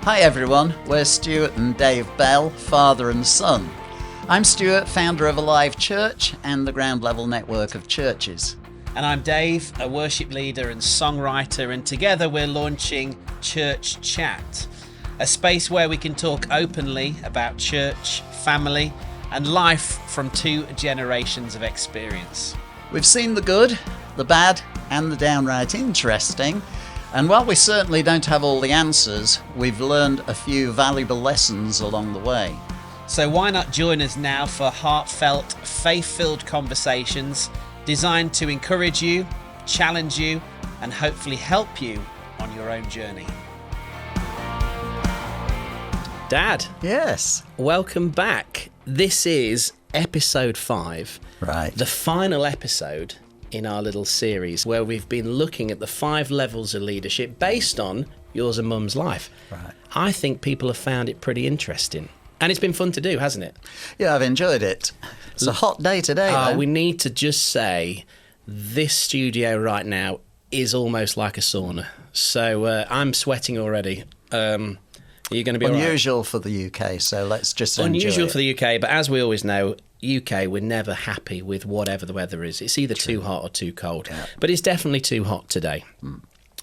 Hi everyone, we're Stuart and Dave Bell, father and son. I'm Stuart, founder of Alive Church and the Ground Level Network of Churches. And I'm Dave, a worship leader and songwriter, and together we're launching Church Chat, a space where we can talk openly about church, family, and life from two generations of experience. We've seen the good, the bad, and the downright interesting. And while we certainly don't have all the answers, we've learned a few valuable lessons along the way. So why not join us now for heartfelt, faith-filled conversations designed to encourage you, challenge you, and hopefully help you on your own journey. Dad. Yes. Welcome back. This is episode 5. Right. The final episode in our little series where we've been looking at the 5 levels of leadership based on yours and Mum's life. Right. I think people have found it pretty interesting. And it's been fun to do, hasn't it? Yeah, I've enjoyed it. It's a hot day today, though. We need to just say this studio right now is almost like a sauna. So I'm sweating already. Are you going to be unusual for the UK, so let's just enjoy unusual it. For the UK, but as we always know, UK, we're never happy with whatever the weather is. It's either too hot or too cold. Yeah. But it's definitely too hot today.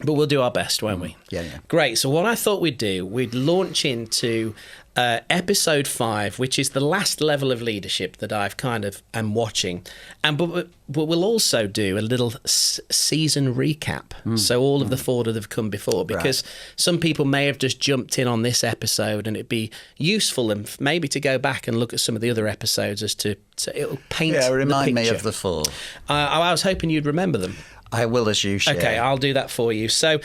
But we'll do our best, won't we? Yeah. Great. So what I thought we'd do, we'd launch into episode 5, which is the last level of leadership that I've kind of am watching. But we'll also do a little season recap. So all of the 4 that have come before, because some people may have just jumped in on this episode, and it'd be useful and maybe to go back and look at some of the other episodes as to it'll paint remind the picture. me of the 4. I was hoping you'd remember them. I will, as you share. Okay, I'll do that for you. So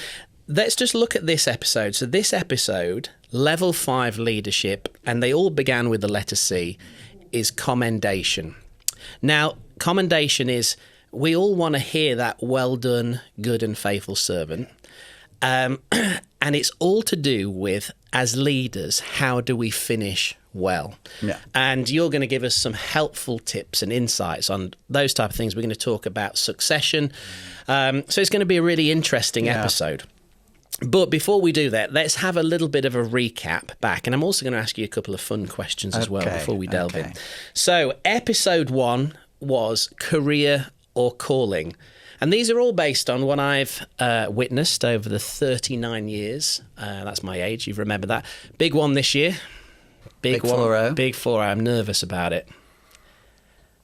let's just look at this episode. So this episode, level 5 leadership, and they all began with the letter C, is commendation. Now, commendation is, we all want to hear that well done, good and faithful servant. And it's all to do with, as leaders, how do we finish well? Yeah. And you're going to give us some helpful tips and insights on those type of things. We're going to talk about succession. So it's going to be a really interesting episode. But before we do that, let's have a little bit of a recap back. And I'm also going to ask you a couple of fun questions as well before we delve in. So episode 1 was career or calling. And these are all based on what I've witnessed over the 39 years. That's my age, you remember that. Big one this year. Big 4-0. Big 4-0. I'm nervous about it.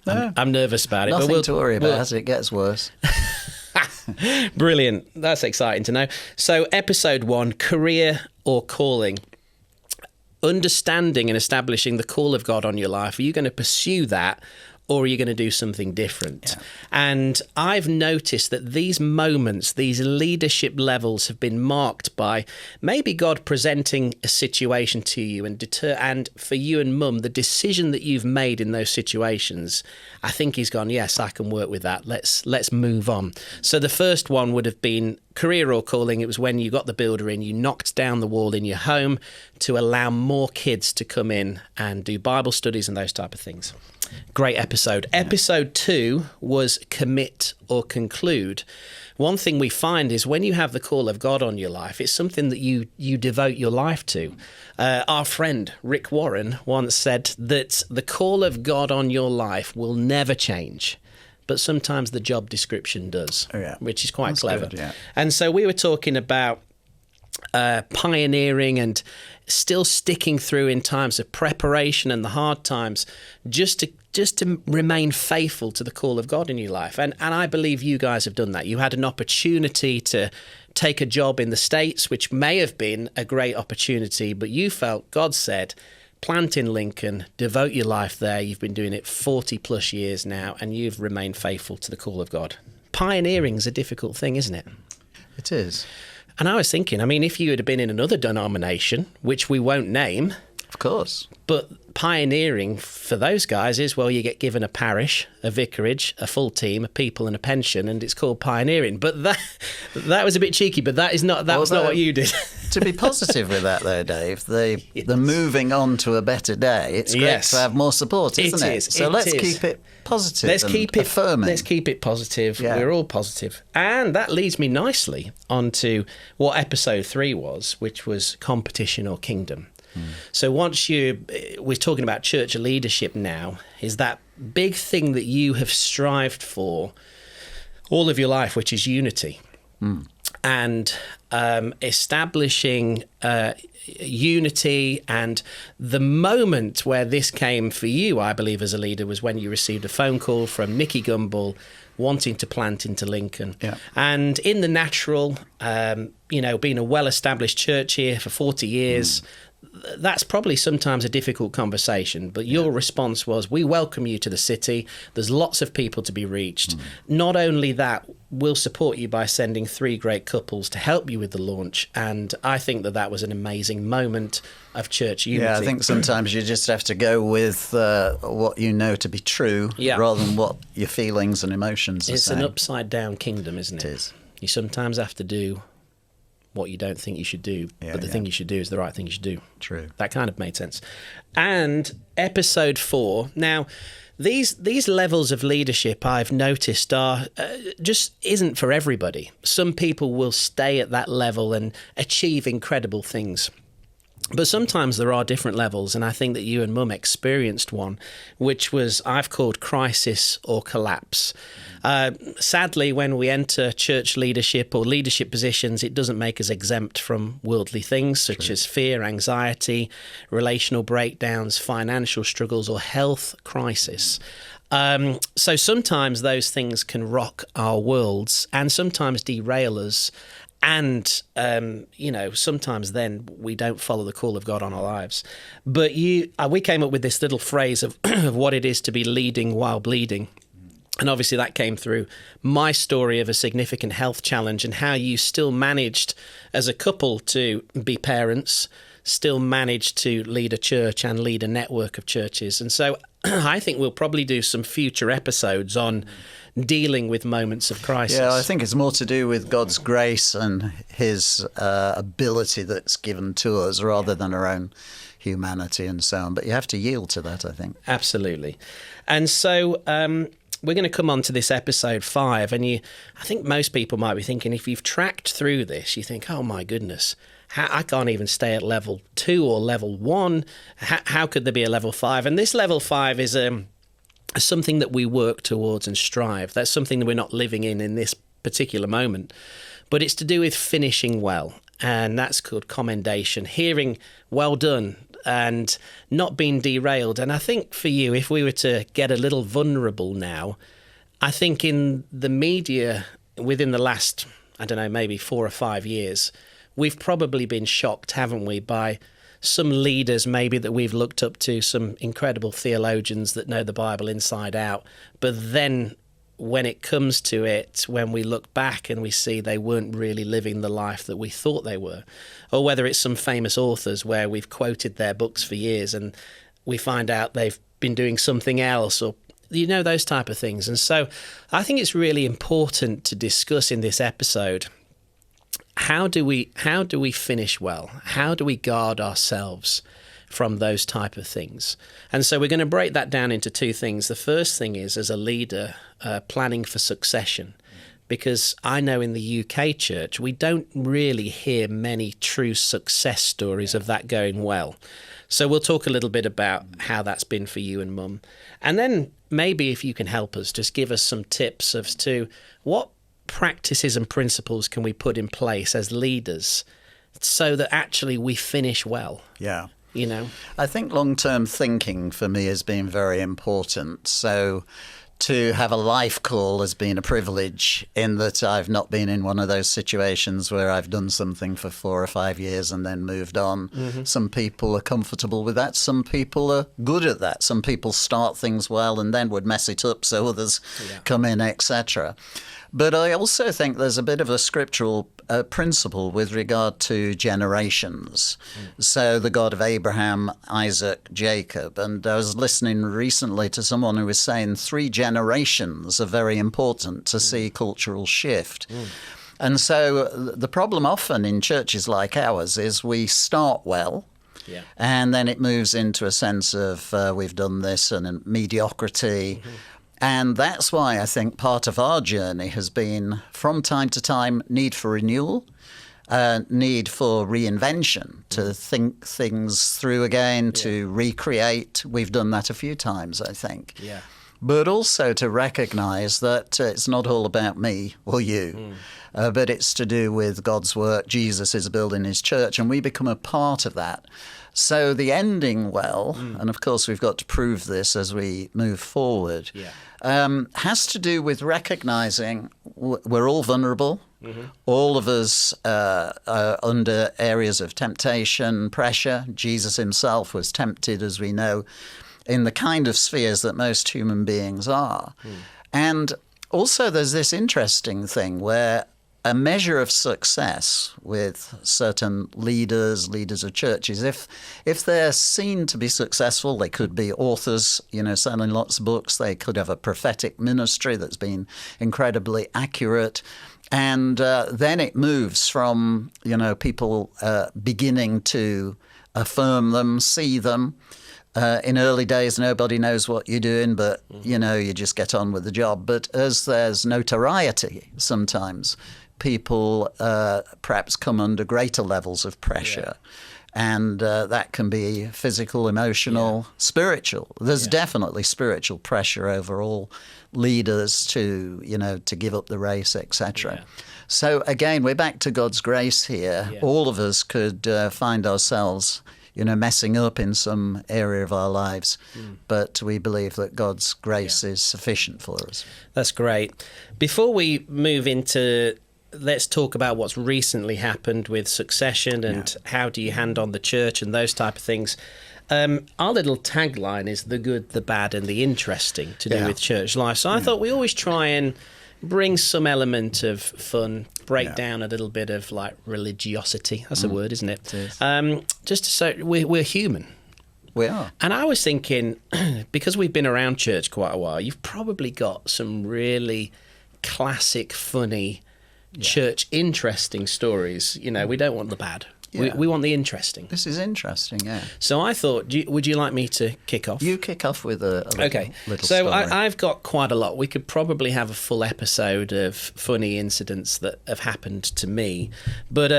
I'm nervous about it. Nothing to worry about as it gets worse. Brilliant. That's exciting to know. So episode 1, career or calling. Understanding and establishing the call of God on your life. Are you going to pursue that, or are you going to do something different? Yeah. And I've noticed that these moments, these leadership levels have been marked by maybe God presenting a situation to you and for you and Mum, the decision that you've made in those situations, I think he's gone, yes, I can work with that. Let's move on. So the first one would have been career or calling. It was when you got the builder in, you knocked down the wall in your home to allow more kids to come in and do Bible studies and those type of things. Great episode. Yeah. Episode 2 was commit or conclude. One thing we find is when you have the call of God on your life, it's something that you devote your life to. Our friend Rick Warren once said that the call of God on your life will never change, but sometimes the job description does, which is quite clever. Good, yeah. And so we were talking about pioneering and still sticking through in times of preparation and the hard times, just to remain faithful to the call of God in your life. And I believe you guys have done that. You had an opportunity to take a job in the States, which may have been a great opportunity, but you felt God said, plant in Lincoln, devote your life there. You've been doing it 40 plus years now, and you've remained faithful to the call of God. Pioneering's a difficult thing, isn't it? It is. And I was thinking, I mean, if you had been in another denomination, which we won't name. Of course. But pioneering for those guys is, well, you get given a parish, a vicarage, a full team, a people and a pension, and it's called pioneering. But that was a bit cheeky, but that's not what you did. to be positive with that, though, Dave. The moving on to a better day. It's great to have more support, isn't it? So let's keep it positive. Let's keep it affirming. Let's keep it positive. Yeah. We're all positive. And that leads me nicely onto what episode 3 was, which was competition or kingdom. So we're talking about church leadership now, is that big thing that you have strived for all of your life, which is unity. And establishing unity. And the moment where this came for you, I believe, as a leader, was when you received a phone call from Nicky Gumbel wanting to plant into Lincoln. Yeah. And in the natural, being a well-established church here for 40 years, that's probably sometimes a difficult conversation, but your response was, we welcome you to the city. There's lots of people to be reached. Not only that, we'll support you by sending 3 great couples to help you with the launch. And I think that was an amazing moment of church unity. Yeah, I think sometimes you just have to go with what you know to be true rather than what your feelings and emotions are saying. It's an upside-down kingdom, isn't it? It is. You sometimes have to do what you don't think you should do, but the thing you should do is the right thing you should do. True. That kind of made sense. And episode 4, now these levels of leadership I've noticed are just isn't for everybody. Some people will stay at that level and achieve incredible things. But sometimes there are different levels, and I think that you and Mum experienced one, which was I've called crisis or collapse. Sadly, when we enter church leadership or leadership positions, it doesn't make us exempt from worldly things such as fear, anxiety, relational breakdowns, financial struggles, or health crisis. So sometimes those things can rock our worlds and sometimes derail us. And, sometimes then we don't follow the call of God on our lives. But we came up with this little phrase of what it is to be leading while bleeding. And obviously that came through my story of a significant health challenge and how you still managed as a couple to be parents, still managed to lead a church and lead a network of churches. And so I think we'll probably do some future episodes on dealing with moments of crisis. Yeah, I think it's more to do with God's grace and his ability that's given to us rather than our own humanity and so on. But you have to yield to that, I think. Absolutely. And so we're going to come on to this episode 5, and I think most people might be thinking, if you've tracked through this, you think, oh my goodness, I can't even stay at level 2 or level 1. How could there be a level 5? And this level 5 is something that we work towards and strive. That's something that we're not living in this particular moment. But it's to do with finishing well. And that's called commendation, hearing well done and not being derailed. And I think for you, if we were to get a little vulnerable now, I think in the media within the last, maybe 4 or 5 years, we've probably been shocked, haven't we, by some leaders maybe that we've looked up to, some incredible theologians that know the Bible inside out. But then when it comes to it, when we look back and we see they weren't really living the life that we thought they were, or whether it's some famous authors where we've quoted their books for years and we find out they've been doing something else, or those type of things. And so I think it's really important to discuss in this episode, how do we finish well? How do we guard ourselves from those type of things? And so we're going to break that down into 2 things. The first thing is, as a leader, planning for succession. Because I know in the UK church, we don't really hear many true success stories of that going well. So we'll talk a little bit about how that's been for you and Mum. And then maybe if you can help us, just give us some tips as to what practices and principles can we put in place as leaders so that actually we finish well? Yeah. I think long-term thinking for me has been very important. So to have a life call has been a privilege in that I've not been in one of those situations where I've done something for 4 or 5 years and then moved on. Mm-hmm. Some people are comfortable with that. Some people are good at that. Some people start things well and then would mess it up so others come in, etc. But I also think there's a bit of a scriptural principle with regard to generations. So the God of Abraham, Isaac, Jacob. And I was listening recently to someone who was saying 3 generations are very important to see cultural shift. And so the problem often in churches like ours is we start well, Yeah. and then it moves into a sense of we've done this and mediocrity. And that's why I think part of our journey has been, from time to time, need for renewal, need for reinvention, to think things through again, to recreate. We've done that a few times, I think. Yeah. But also to recognize that it's not all about me or you, but it's to do with God's work. Jesus is building his church, and we become a part of that. So the ending well, and of course we've got to prove this as we move forward, has to do with recognizing we're all vulnerable. All of us are under areas of temptation, pressure. Jesus himself was tempted, as we know, in the kind of spheres that most human beings are. And also there's this interesting thing where a measure of success with certain leaders of churches, if they're seen to be successful, they could be authors, selling lots of books. They could have a prophetic ministry that's been incredibly accurate. And then it moves from, people beginning to affirm them, see them. In early days, nobody knows what you're doing, but, you just get on with the job. But as there's notoriety sometimes, people perhaps come under greater levels of pressure. And that can be physical, emotional, spiritual. There's definitely spiritual pressure over all leaders to give up the race, etc. So again, we're back to God's grace here. All of us could find ourselves messing up in some area of our lives. But we believe that God's grace is sufficient for us. That's great. Before we move into, let's talk about what's recently happened with succession and how do you hand on the church and those type of things. Our little tagline is the good, the bad and the interesting to do with church life. So I thought we always try and bring some element of fun, break down a little bit of like religiosity. That's a word, isn't it? It is. Just to say we're human. We are. And I was thinking, because we've been around church quite a while, you've probably got some really classic, funny, church interesting stories. We don't want the bad. We want the interesting. This is interesting, yeah. So I thought, would you like me to kick off? You kick off with a little so story. I've got quite a lot. We could probably have a full episode of funny incidents that have happened to me. But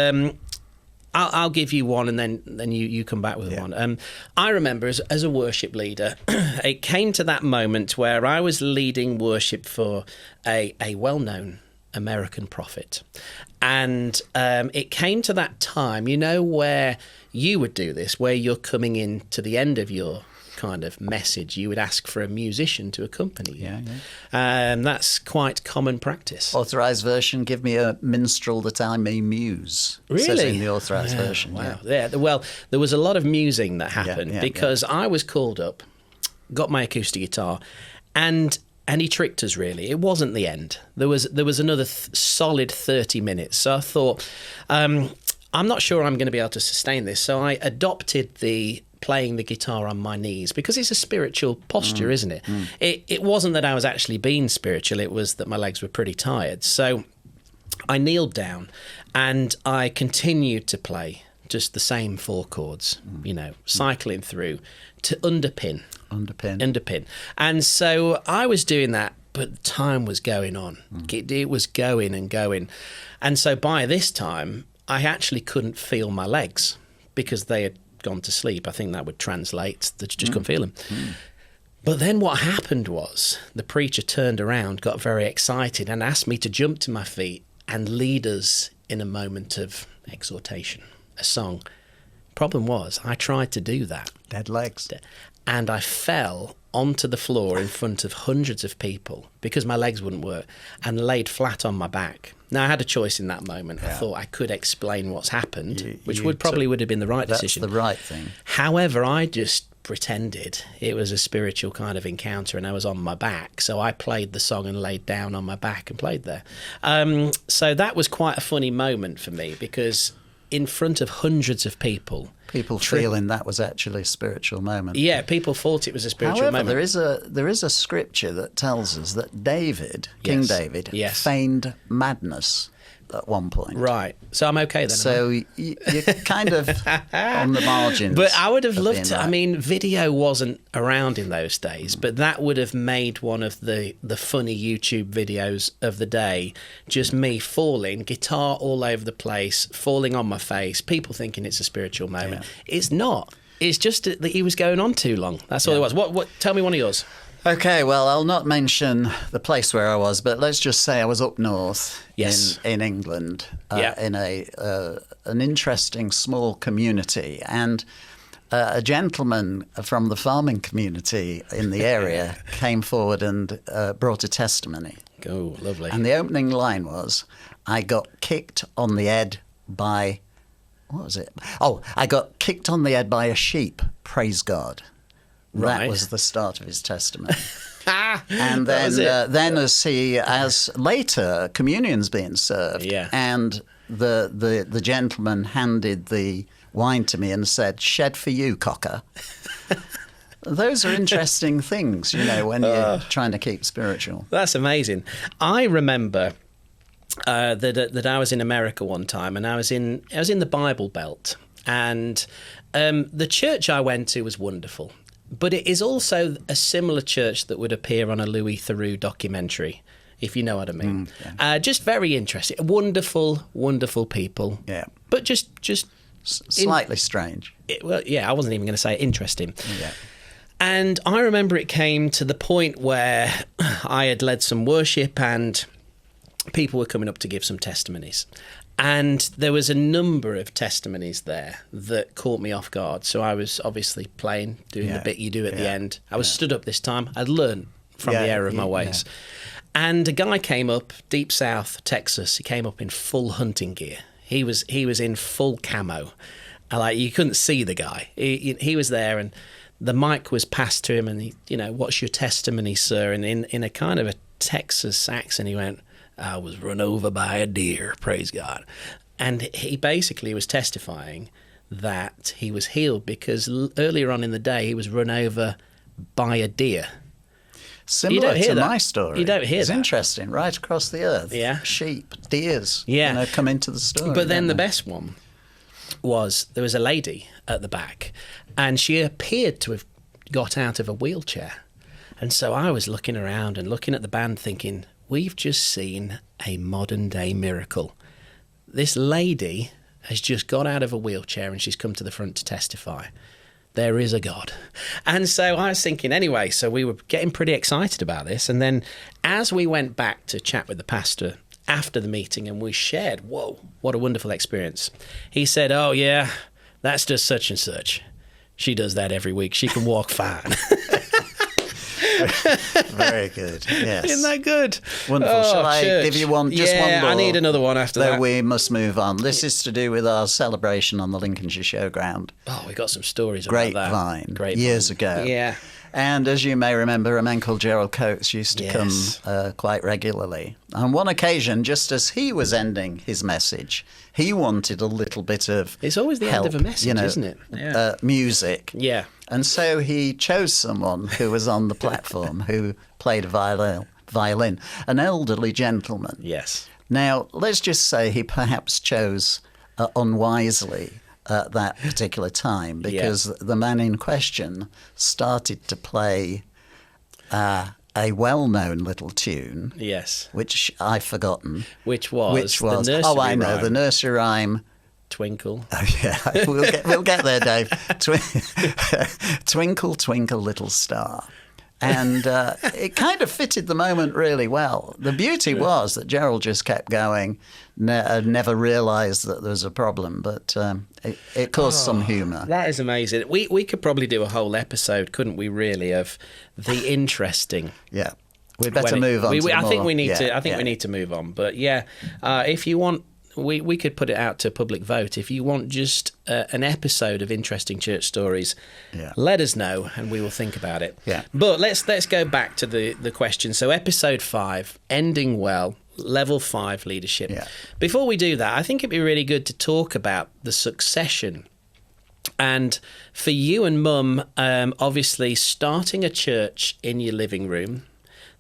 I'll give you one and then you come back with one. I remember as a worship leader, it came to that moment where I was leading worship for a well-known American prophet. And it came to that time, where you would do this, where you're coming in to the end of your kind of message, you would ask for a musician to accompany you. That's quite common practice. Authorised version, give me a minstrel that I may muse. Really? It says in the authorised version. Wow. Yeah. Well, there was a lot of musing that happened because I was called up, got my acoustic guitar, and he tricked us, really. It wasn't the end. There was another solid 30 minutes. So I thought, I'm not sure I'm going to be able to sustain this. So I adopted the playing the guitar on my knees because it's a spiritual posture, isn't it? It wasn't that I was actually being spiritual. It was that my legs were pretty tired. So I kneeled down and I continued to play just the same 4 chords, cycling through to underpin. And so I was doing that, but time was going on. It was going and going. And so by this time, I actually couldn't feel my legs because they had gone to sleep. I think that would translate that you just couldn't feel them. But then what happened was the preacher turned around, got very excited and asked me to jump to my feet and lead us in a moment of exhortation, a song. Problem was, I tried to do that. Dead legs. And I fell onto the floor in front of hundreds of people because my legs wouldn't work and laid flat on my back. Now, I had a choice in that moment. I thought I could explain what's happened, which would have been the right decision. That's the right thing. However, I just pretended it was a spiritual kind of encounter and I was on my back. So I played the song and laid down on my back and played there. So that was quite a funny moment for me because in front of hundreds of people, feeling that was actually a spiritual moment. Yeah, people thought it was a spiritual moment. However, there is a scripture that tells us that David, King David, feigned madness at one point. Right. So I'm okay then. So you're kind of on the margins. But I would have loved to. that. I mean, video wasn't around in those days, but that would have made one of the funny YouTube videos of the day. Just me falling, guitar all over the place, falling on my face, people thinking it's a spiritual moment. Yeah. It's not. It's just that he was going on too long. That's all it was. What? Tell me one of yours. Okay, well, I'll not mention the place where I was, but let's just say I was up north in England in an interesting small community. And a gentleman from the farming community in the area came forward and brought a testimony. Oh, lovely. And the opening line was, I got kicked on the head by... What was it? Oh, I got kicked on the head by a sheep. Praise God. Right. That was the start of his testimony. And then, as later communion's being served, and the gentleman handed the wine to me and said, "Shed for you, cocker." Those are interesting things, when you're trying to keep spiritual. That's amazing. I remember that I was in America one time, and I was in the Bible Belt, and the church I went to was wonderful. But it is also a similar church that would appear on a Louis Theroux documentary, if you know what I mean. Just very interesting. Wonderful, wonderful people. Yeah. But just slightly strange. I wasn't even going to say interesting. Yeah. And I remember it came to the point where I had led some worship and people were coming up to give some testimonies. And there was a number of testimonies there that caught me off guard. So I was obviously playing, doing the bit you do at the end. I was stood up this time. I'd learned from the error of my ways. Yeah. And a guy came up, deep south, Texas. He came up in full hunting gear. He was in full camo. You couldn't see the guy. He was there, and the mic was passed to him, and he, what's your testimony, sir? And in a kind of a Texas accent, he went, I was run over by a deer, praise God. And he basically was testifying that he was healed because earlier on in the day he was run over by a deer. Similar to my story. You don't hear it's that. It's interesting, right across the earth. Yeah. Sheep, deers, come into the story. But then the best one was there was a lady at the back, and she appeared to have got out of a wheelchair. And so I was looking around and looking at the band thinking, we've just seen a modern-day miracle. This lady has just got out of a wheelchair and she's come to the front to testify. There is a God. And so I was thinking, anyway, so we were getting pretty excited about this. And then as we went back to chat with the pastor after the meeting and we shared, whoa, what a wonderful experience. He said, oh, yeah, that's just such and such. She does that every week. She can walk fine. Very good. Yes. Isn't that good? Wonderful. Shall I give you one? Just one more. I need another one after that. Then we must move on. This is to do with our celebration on the Lincolnshire Showground. Oh, we got some stories about that. Grapevine. Years ago. Yeah. And as you may remember, a man called Gerald Coates used to come quite regularly. On one occasion, just as he was ending his message, he wanted a little bit of It's always the help, end of a message, isn't it? Yeah. Music. Yeah. And so he chose someone who was on the platform who played a violin, an elderly gentleman. Yes. Now, let's just say he perhaps chose unwisely at that particular time because the man in question started to play a well-known little tune. Yes. Which I've forgotten. Which was the nursery I know, rhyme. the nursery rhyme. Twinkle. Oh, yeah, we'll get there, Dave. Twinkle, twinkle, little star. And it kind of fitted the moment really well. The beauty was that Gerald just kept going, never realised that there was a problem, but it caused some humour. That is amazing. We could probably do a whole episode, couldn't we, really, of the interesting... Yeah. We'd better move on. I think we need to. I think we need to move on. But if you want, we could put it out to public vote. If you want just an episode of interesting church stories, let us know and we will think about it. Yeah. But let's go back to the question. So episode 5, ending well, level 5 leadership. Yeah. Before we do that, I think it'd be really good to talk about the succession. And for you and Mum, obviously starting a church in your living room.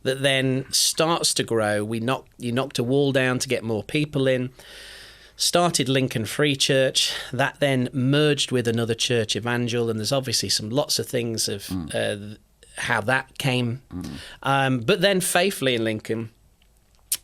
that then starts to grow. You knocked a wall down to get more people in. Started Lincoln Free Church. That then merged with another church, Evangel, and there's obviously lots of things of how that came. But then Faithfully in Lincoln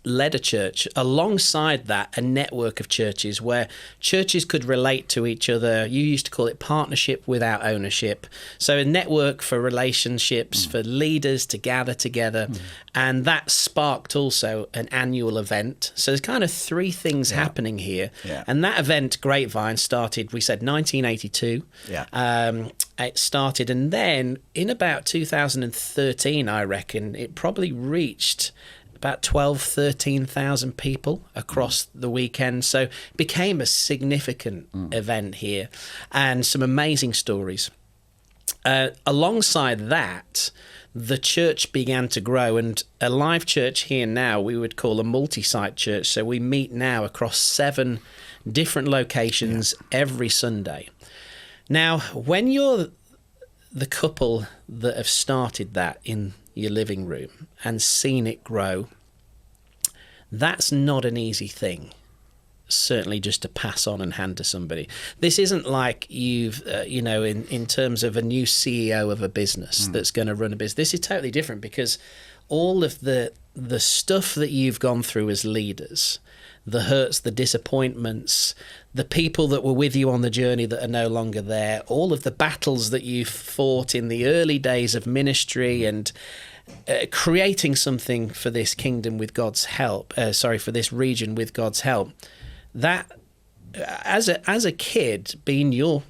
led a church alongside that, a network of churches where churches could relate to each other. You used to call it partnership without ownership. So a network for relationships, for leaders to gather together. And that sparked also an annual event. So there's kind of three things happening here. Yeah. And that event, Grapevine, started, we said 1982. Yeah. It started, and then in about 2013, I reckon, it probably reached about 13,000 people across the weekend. So it became a significant event here, and some amazing stories. Alongside that, the church began to grow, and a live church here now we would call a multi-site church. So we meet now across 7 different locations every Sunday. Now, when you're the couple that have started that in your living room and seen it grow, that's not an easy thing, certainly just to pass on and hand to somebody. This isn't like you've, in terms of a new CEO of a business that's going to run a business. This is totally different, because all of the stuff that you've gone through as leaders, the hurts, the disappointments, the people that were with you on the journey that are no longer there, all of the battles that you fought in the early days of ministry and creating something for this kingdom with God's help, for this region with God's help, that as a kid, being your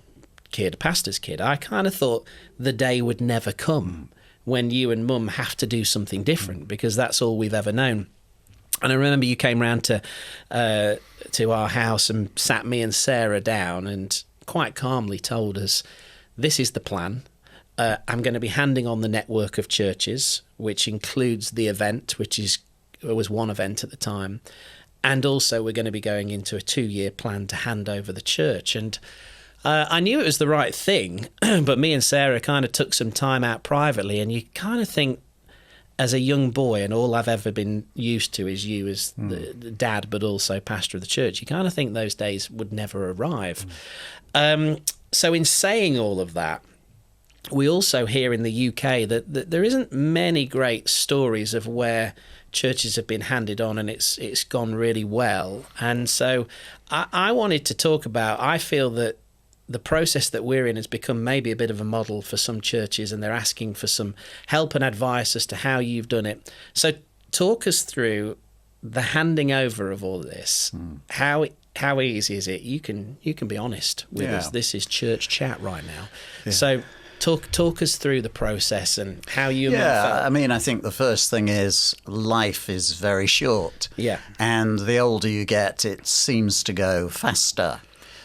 kid, a pastor's kid, I kind of thought the day would never come when you and Mum have to do something different, because that's all we've ever known. And I remember you came round to our house and sat me and Sarah down and quite calmly told us, this is the plan. I'm going to be handing on the network of churches, which includes the event, was one event at the time. And also we're going to be going into a 2-year plan to hand over the church. And I knew it was the right thing, but me and Sarah kind of took some time out privately, and you kind of think, as a young boy, and all I've ever been used to is you as the dad, but also pastor of the church, you kind of think those days would never arrive. So in saying all of that, we also hear in the UK that there isn't many great stories of where churches have been handed on and it's gone really well. And so I wanted to talk about, I feel that the process that we're in has become maybe a bit of a model for some churches, and they're asking for some help and advice as to how you've done it. So talk us through the handing over of all of this. How easy is it? You can be honest with us. This is church chat right now. Yeah. So talk us through the process and how you felt. I mean, I think the first thing is life is very short. Yeah. And the older you get, it seems to go faster.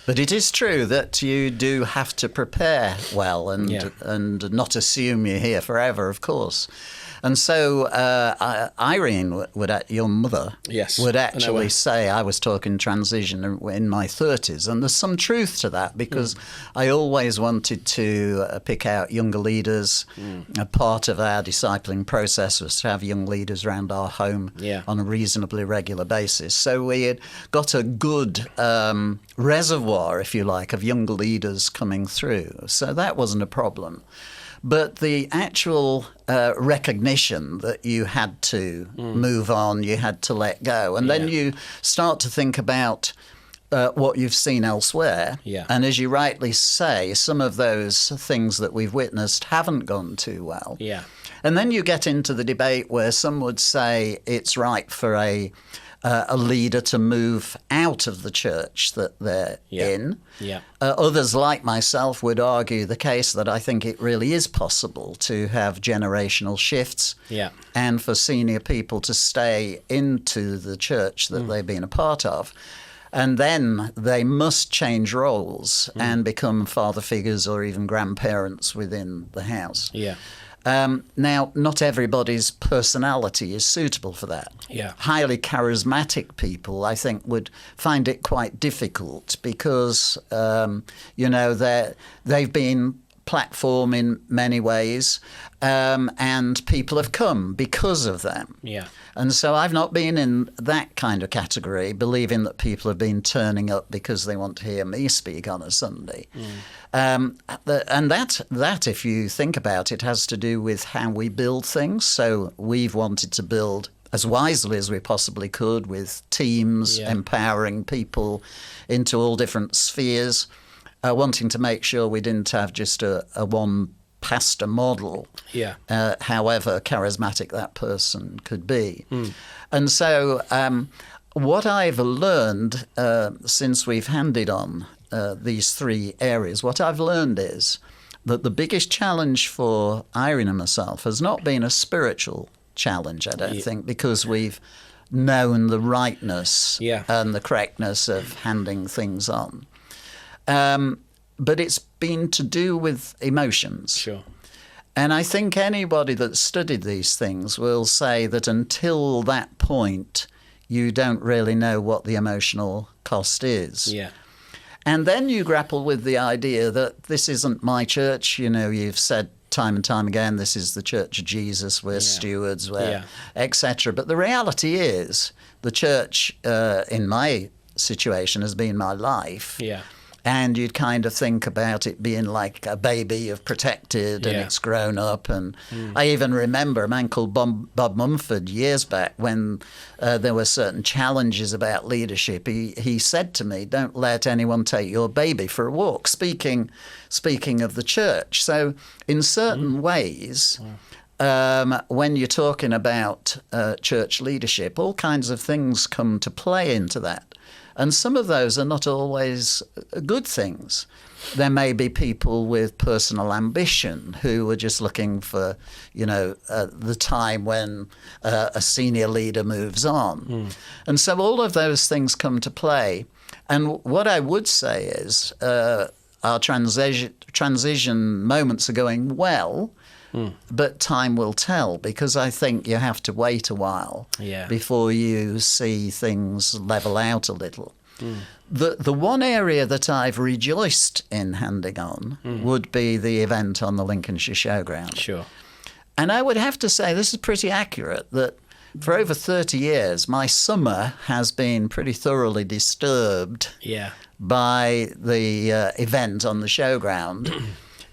But it is true that you do have to prepare well and not assume you're here forever, of course. And so Irene, your mother, would actually say I was talking transition in my 30s. And there's some truth to that, because I always wanted to pick out younger leaders. A part of our discipling process was to have young leaders around our home on a reasonably regular basis. So we had got a good reservoir, if you like, of younger leaders coming through. So that wasn't a problem. But the actual recognition that you had to move on, you had to let go. And then you start to think about what you've seen elsewhere. Yeah. And as you rightly say, some of those things that we've witnessed haven't gone too well. Yeah. And then you get into the debate where some would say it's right for a leader to move out of the church that they're in. Yeah. Others, like myself, would argue the case that I think it really is possible to have generational shifts and for senior people to stay into the church that they've been a part of. And then they must change roles and become father figures or even grandparents within the house. Yeah. Now, not everybody's personality is suitable for that. Yeah. Highly charismatic people, I think, would find it quite difficult because, they've been platform in many ways, and people have come because of them. Yeah. And so I've not been in that kind of category, believing that people have been turning up because they want to hear me speak on a Sunday. And that, if you think about it, has to do with how we build things. So we've wanted to build as wisely as we possibly could with teams, empowering people into all different spheres, wanting to make sure we didn't have just a one pastor model, however charismatic that person could be. And so what I've learned since we've handed on these three areas, what I've learned is that the biggest challenge for Irene and myself has not been a spiritual challenge, I don't think, because we've known the rightness and the correctness of handing things on. But it's been to do with emotions. Sure. And I think anybody that's studied these things will say that until that point, you don't really know what the emotional cost is. Yeah. And then you grapple with the idea that this isn't my church. You know, you've said time and time again, this is the Church of Jesus, we're stewards, we're etc. But the reality is the church, in my situation, has been my life. Yeah. And you'd kind of think about it being like a baby you've protected and it's grown up. And I even remember a man called Bob Mumford years back when there were certain challenges about leadership. He said to me, don't let anyone take your baby for a walk, speaking of the church. So in certain ways, when you're talking about church leadership, all kinds of things come to play into that. And some of those are not always good things. There may be people with personal ambition who are just looking for, the time when a senior leader moves on. And so all of those things come to play. And what I would say is our transition moments are going well, but time will tell, because I think you have to wait a while before you see things level out a little. The one area that I've rejoiced in handing on would be the event on the Lincolnshire Showground. Sure. And I would have to say, this is pretty accurate, that for over 30 years, my summer has been pretty thoroughly disturbed by the event on the showground,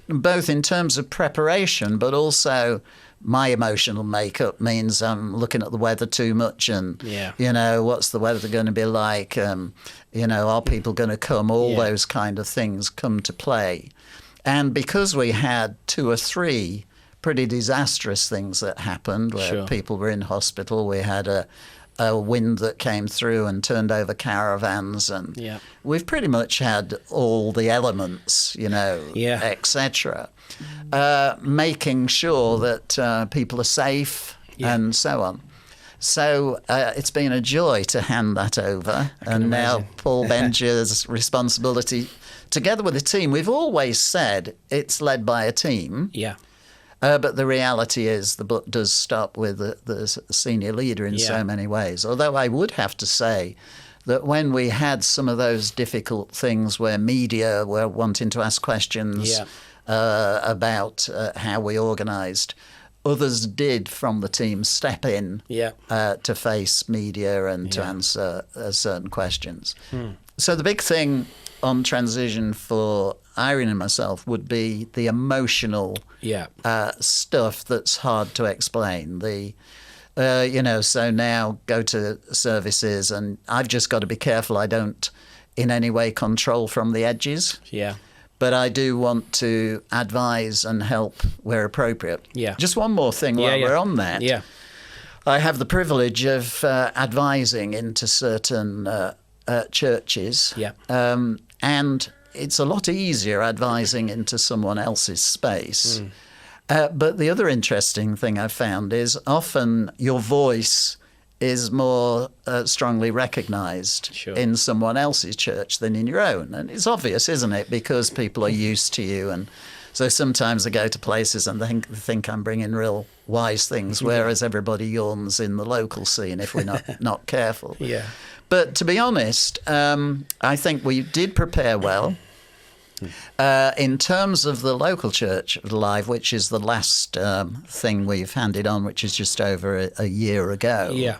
both in terms of preparation, but also my emotional makeup means I'm looking at the weather too much and, what's the weather going to be like? Are people going to come? All those kind of things come to play. And because we had 2 or 3 pretty disastrous things that happened where people were in hospital, we had a wind that came through and turned over caravans, and we've pretty much had all the elements, etc. Making sure that people are safe and so on. So it's been a joy to hand that over. And now Paul Bencher's responsibility, together with the team. We've always said it's led by a team. Yeah. But the reality is the book does stop with the senior leader in so many ways. Although I would have to say that when we had some of those difficult things where media were wanting to ask questions about how we organised, others did from the team step in to face media and to answer certain questions. So the big thing on transition for Irene and myself would be the emotional stuff that's hard to explain. So now go to services and I've just got to be careful I don't in any way control from the edges. Yeah. But I do want to advise and help where appropriate. Yeah. Just one more thing while we're on that. Yeah. I have the privilege of advising into certain churches. Yeah. And it's a lot easier advising into someone else's space. But the other interesting thing I've found is often your voice is more strongly recognised in someone else's church than in your own. And it's obvious, isn't it? Because people are used to you. And so sometimes I go to places and they think I'm bringing real wise things, whereas everybody yawns in the local scene if we're not careful. Yeah. But to be honest, I think we did prepare well. In terms of the local church live, which is the last thing we've handed on, which is just over a year ago,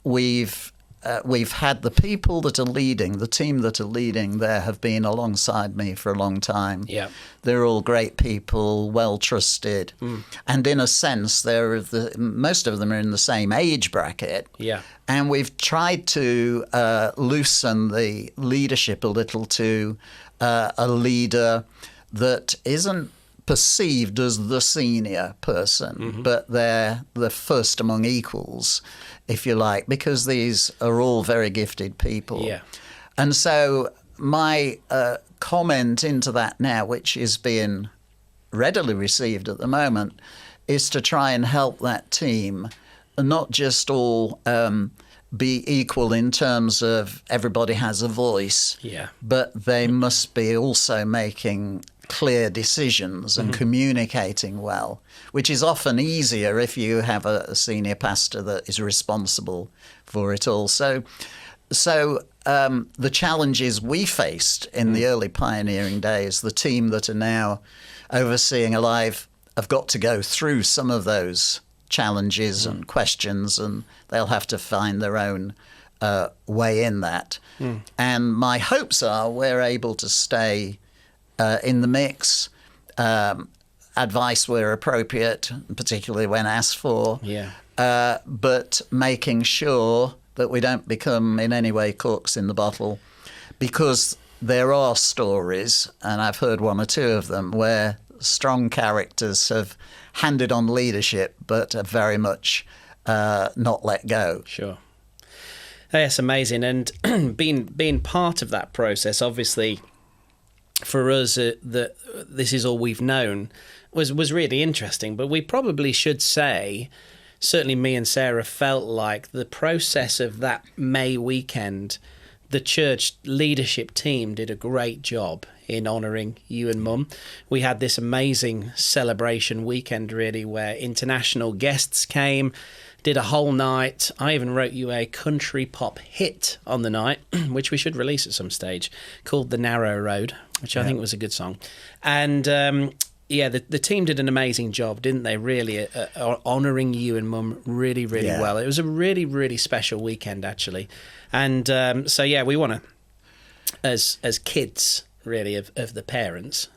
we've had the people that are leading, the team that are leading there have been alongside me for a long time. Yeah. They're all great people, well trusted. And in a sense, most of them are in the same age bracket. Yeah. And we've tried to loosen the leadership a little to a leader that isn't perceived as the senior person, but they're the first among equals, if you like, because these are all very gifted people. Yeah. And so my comment into that now, which is being readily received at the moment, is to try and help that team not just all be equal in terms of everybody has a voice, but they must be also making clear decisions and communicating well, which is often easier if you have a senior pastor that is responsible for it all. So the challenges we faced in the early pioneering days, the team that are now overseeing Alive have got to go through some of those challenges and questions, and they'll have to find their own way in that. And my hopes are we're able to stay in the mix, advice where appropriate, particularly when asked for, but making sure that we don't become in any way corks in the bottle, because there are stories, and I've heard one or two of them, where strong characters have handed on leadership but have very much not let go. Sure. Yes, amazing. And being part of that process, obviously, for us, that this is all we've known was really interesting. But we probably should say, certainly me and Sarah felt like the process of that May weekend, the church leadership team did a great job in honouring you and Mum. We had this amazing celebration weekend, really, where international guests came, did a whole night. I even wrote you a country pop hit on the night, which we should release at some stage, called The Narrow Road, which I think was a good song. And the team did an amazing job, didn't they, really, honouring you and Mum really, really well. It was a really, really special weekend, actually. And we want to, as kids, really, of the parents,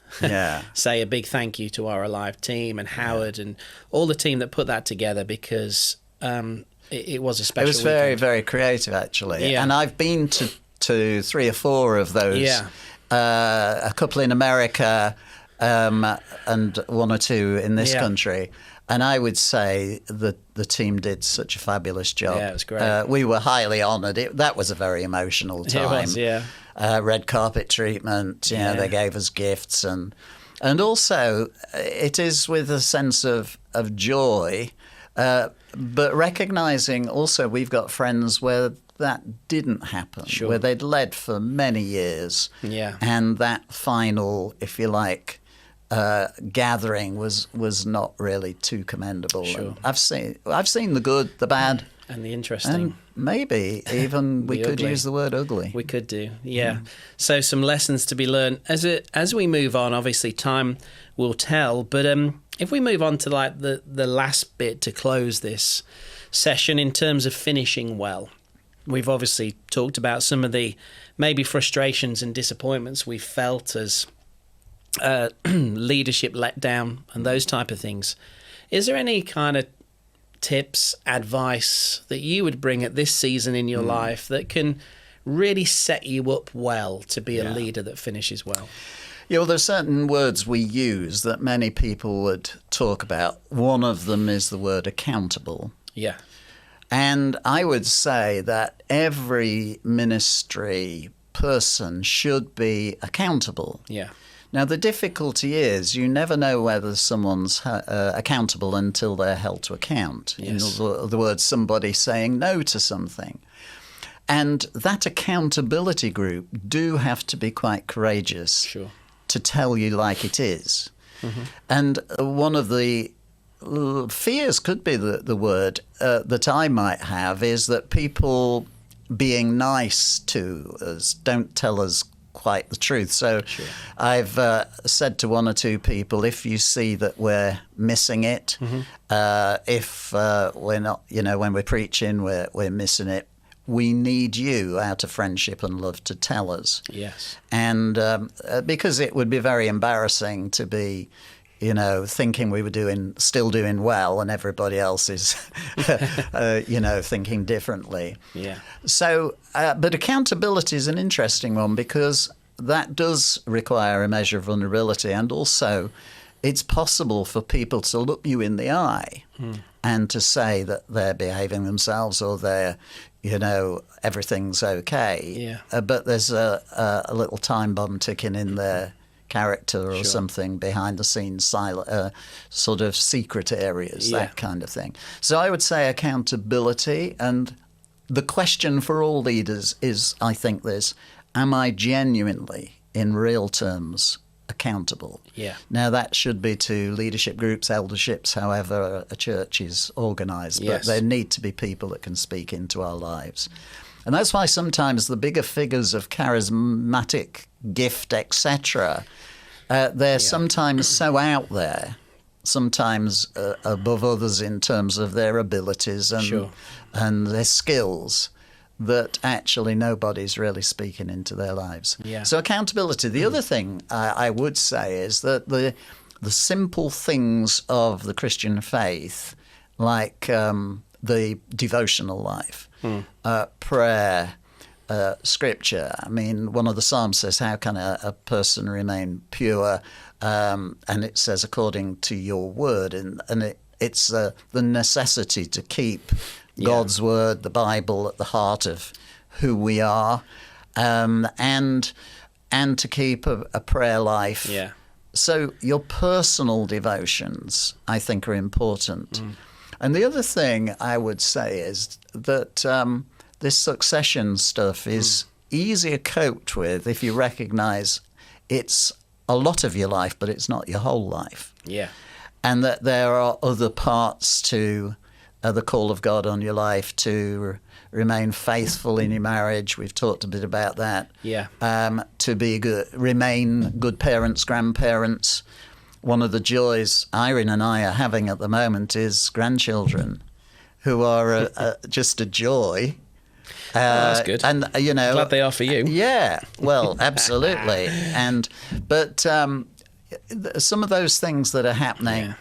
say a big thank you to our Alive team and Howard and all the team that put that together, because it was a special It was weekend. very, very creative, actually. And I've been to 3 or 4 of those, a couple in America and 1 or 2 in this country. And I would say that the team did such a fabulous job. Yeah, it was great. We were highly honoured. That was a very emotional time. It was, red carpet treatment. They gave us gifts, and also it is with a sense of joy, but recognising also we've got friends where that didn't happen, where they'd led for many years, and that final, if you like, gathering was not really too commendable. Sure. I've seen the good, the bad, and the interesting, and maybe even we could use the word ugly. We could do, So some lessons to be learned as we move on. Obviously, time will tell. But if we move on to like the last bit to close this session in terms of finishing well, we've obviously talked about some of the maybe frustrations and disappointments we felt as leadership letdown and those type of things. Is there any kind of tips, advice that you would bring at this season in your life that can really set you up well to be a leader that finishes well? Yeah, well, there's certain words we use that many people would talk about. One of them is the word accountable. Yeah. And I would say that every ministry person should be accountable. Yeah. Now, the difficulty is you never know whether someone's accountable until they're held to account. Yes. In other words, somebody saying no to something. And that accountability group do have to be quite courageous to tell you like it is. Mm-hmm. And one of the fears could be the word that I might have is that people being nice to us don't tell us quite the truth. So I've said to one or two people, if you see that we're missing it, if we're not, when we're preaching, we're missing it, we need you out of friendship and love to tell us. Yes. And because it would be very embarrassing to be, thinking we were still doing well and everybody else is, thinking differently. Yeah. So, but accountability is an interesting one because that does require a measure of vulnerability, and also it's possible for people to look you in the eye and to say that they're behaving themselves or they're, everything's okay. Yeah. But there's a little time bomb ticking in their character or something behind the scenes, sort of secret areas, that kind of thing. So I would say accountability, and the question for all leaders is, I think this, am I genuinely, in real terms, accountable? Yeah. Now that should be to leadership groups, elderships, however a church is organised, but there need to be people that can speak into our lives. And that's why sometimes the bigger figures of charismatic gift, etc., they're sometimes so out there, sometimes above others in terms of their abilities and their skills, that actually nobody's really speaking into their lives. Yeah. So accountability. The other thing I would say is that the simple things of the Christian faith, like the devotional life, prayer, scripture. I mean, one of the Psalms says, how can a person remain pure? And it says, according to your word. And it's the necessity to keep God's word, the Bible, at the heart of who we are, and to keep a prayer life. Yeah. So your personal devotions, I think, are important. And the other thing I would say is that this succession stuff is easier coped with if you recognize it's a lot of your life, but it's not your whole life. Yeah. And that there are other parts to the call of God on your life to remain faithful in your marriage. We've talked a bit about that. Yeah. To remain good parents, grandparents. One of the joys Irene and I are having at the moment is grandchildren who are just a joy. That's good. And, glad they are for you. Yeah, well, absolutely. But some of those things that are happening,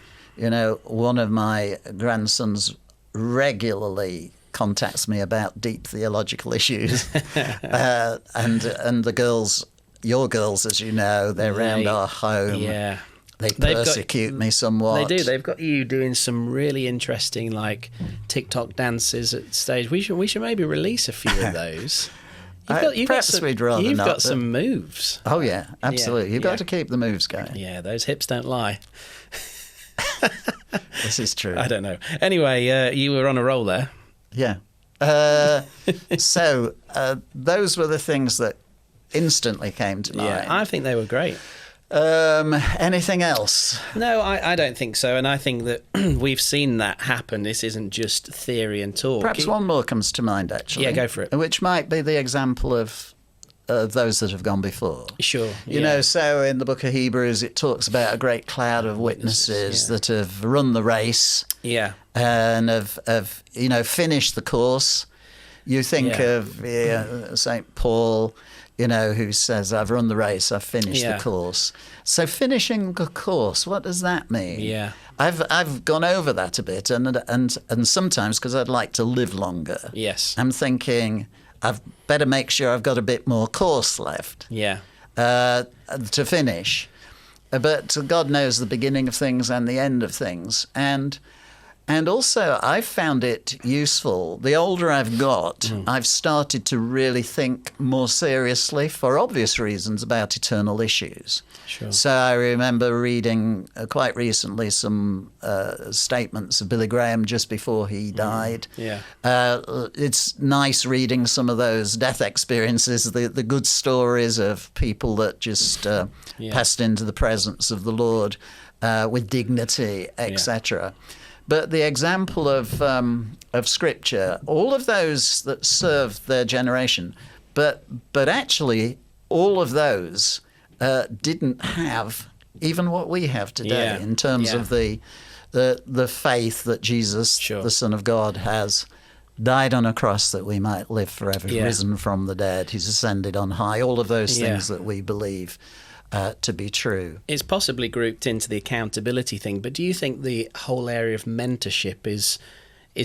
one of my grandsons regularly contacts me about deep theological issues. And the girls, your girls, as you know, they're around our home. Yeah. They persecute me somewhat. They do. They've got you doing some really interesting, like, TikTok dances at stage. We should maybe release a few of those. You've got some moves. Oh yeah, absolutely. You've got to keep the moves going. Yeah, those hips don't lie. This is true. I don't know. Anyway, you were on a roll there. Yeah. So those were the things that instantly came to mind. Yeah, I think they were great. Anything else? No, I don't think so. And I think that we've seen that happen. This isn't just theory and talk. Perhaps one more comes to mind, actually. Yeah, go for it. Which might be the example of those that have gone before. Sure. You know, so in the book of Hebrews, it talks about a great cloud of witnesses that have run the race. Yeah. And have finished the course. You think of St. Paul, who says, I've run the race, I've finished the course. So finishing the course, what does that mean? Yeah. I've gone over that a bit, and sometimes, because I'd like to live longer, I'm thinking, I've better make sure I've got a bit more course left to finish. But God knows the beginning of things and the end of things. And also, I've found it useful. The older I've got, I've started to really think more seriously, for obvious reasons, about eternal issues. Sure. So I remember reading quite recently some statements of Billy Graham just before he died. Yeah. It's nice reading some of those death experiences, the good stories of people that just passed into the presence of the Lord with dignity, etc. But the example of Scripture, all of those that served their generation, but actually all of those didn't have even what we have today in terms of the faith that Jesus, the Son of God, has died on a cross that we might live forever, risen from the dead, he's ascended on high, all of those things that we believe to be true. It's possibly grouped into the accountability thing, but do you think the whole area of mentorship is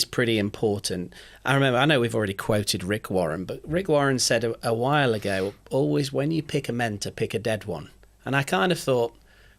pretty important? I know we've already quoted Rick Warren, but Rick Warren said a while ago, always when you pick a mentor, pick a dead one. And I kind of thought,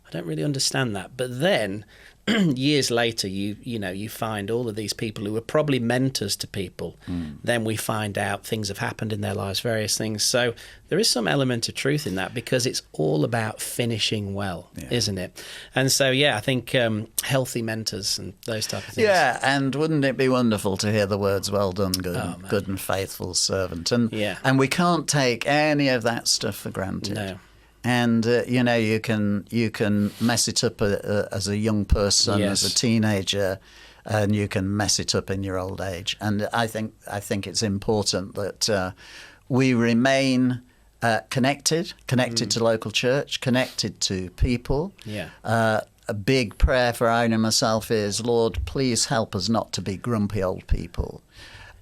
I don't really understand that. But then years later, you find all of these people who were probably mentors to people. Then we find out things have happened in their lives, various things. So there is some element of truth in that, because it's all about finishing well, isn't it? And so, I think healthy mentors and those type of things. Yeah, and wouldn't it be wonderful to hear the words, well done, good and faithful servant. And we can't take any of that stuff for granted. No. And you can mess it up as a young person, as a teenager, and you can mess it up in your old age. And I think it's important that we remain connected to local church, connected to people. Yeah. A big prayer for Aaron and myself is, Lord, please help us not to be grumpy old people.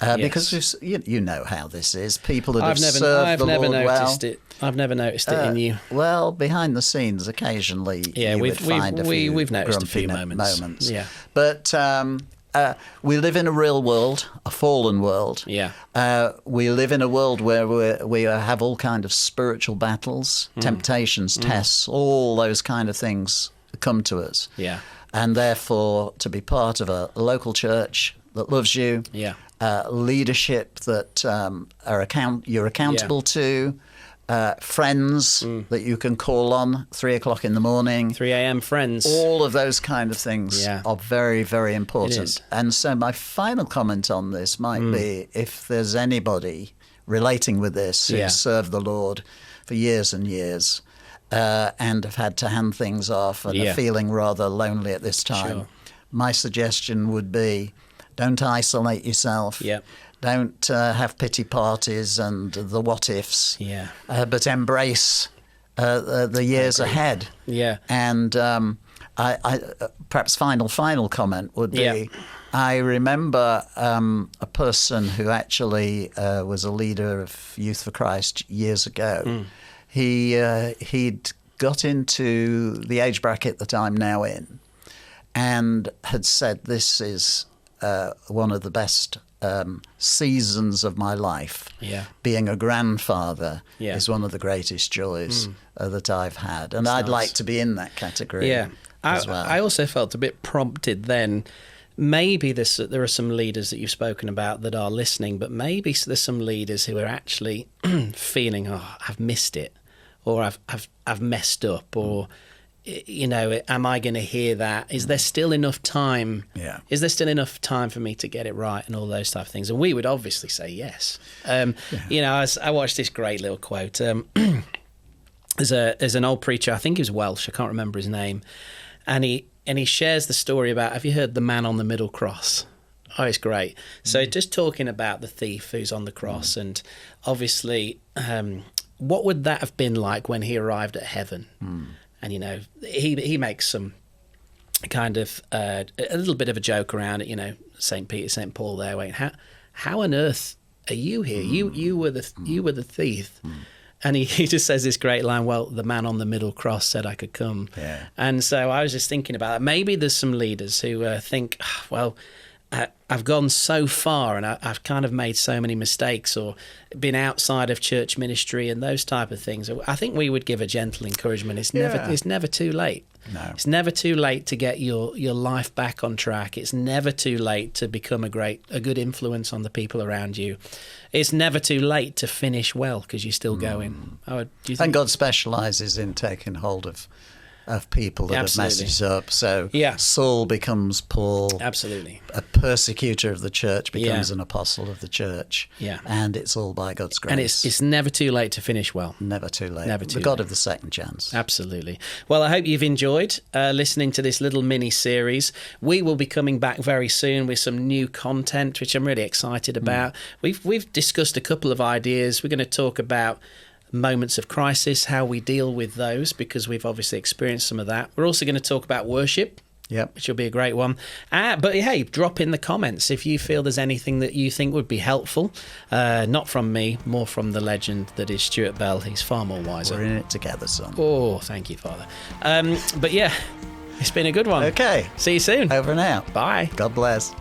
Because you know how this is. People that have served the Lord well. I've never noticed it in you. Well, behind the scenes, occasionally we've noticed a few moments. Yeah. But we live in a real world, a fallen world. Yeah. We live in a world where we have all kind of spiritual battles, temptations, tests, all those kind of things come to us. Yeah. And therefore, to be part of a local church that loves you, leadership that you're accountable to, friends that you can call on 3 o'clock in the morning, 3 a.m. friends. All of those kind of things are very, very important. And so my final comment on this might be, if there's anybody relating with this who served the Lord for years and years and have had to hand things off and are feeling rather lonely at this time, my suggestion would be, don't isolate yourself. Don't have pity parties and the what ifs. But embrace the years ahead. And I perhaps final comment would be, I remember a person who actually was a leader of Youth for Christ years ago. He'd got into the age bracket that I'm now in, and had said, this is one of the best seasons of my life. Being a grandfather is one of the greatest joys that I've had. And I'd like to be in that category as well. I also felt a bit prompted then. Maybe there are some leaders that you've spoken about that are listening, but maybe there's some leaders who are actually feeling, I've missed it, or I've messed up, or am I going to hear that? Is there still enough time? Is there still enough time for me to get it right, and all those type of things? And we would obviously say yes. I watched this great little quote. There's an old preacher, I think he was Welsh, I can't remember his name, and he shares the story about, have you heard the man on the middle cross? Oh, it's great. So just talking about the thief who's on the cross, and obviously what would that have been like when he arrived at heaven? And, he makes some kind of a little bit of a joke around it, St. Peter, St. Paul there, wait, how on earth are you here? You were the thief. And he just says this great line, well, the man on the middle cross said I could come. And so I was just thinking about that. Maybe there's some leaders who think, well, I've gone so far and I've kind of made so many mistakes or been outside of church ministry and those type of things. I think we would give a gentle encouragement. It's never too late. No. It's never too late to get your life back on track. It's never too late to become a good influence on the people around you. It's never too late to finish well because you're still going. Do you think? And God specialises in taking hold of people that have messed it up. So Saul becomes Paul. Absolutely. A persecutor of the church becomes an apostle of the church. And it's all by God's grace. And it's never too late to finish well. Never too late. Never too the God late. of the second chance. Absolutely. Well, I hope you've enjoyed listening to this little mini-series. We will be coming back very soon with some new content, which I'm really excited about. We've discussed a couple of ideas. We're going to talk about moments of crisis, how we deal with those, because we've obviously experienced some of that. We're also going to talk about worship. Yep. Which will be a great one. But hey, drop in the comments if you feel there's anything that you think would be helpful. Not from me, more from the legend that is Stuart Bell. He's far more wiser. We're in it together, son. Oh, thank you, Father. But yeah, it's been a good one. Okay. See you soon. Over and out. Bye. God bless.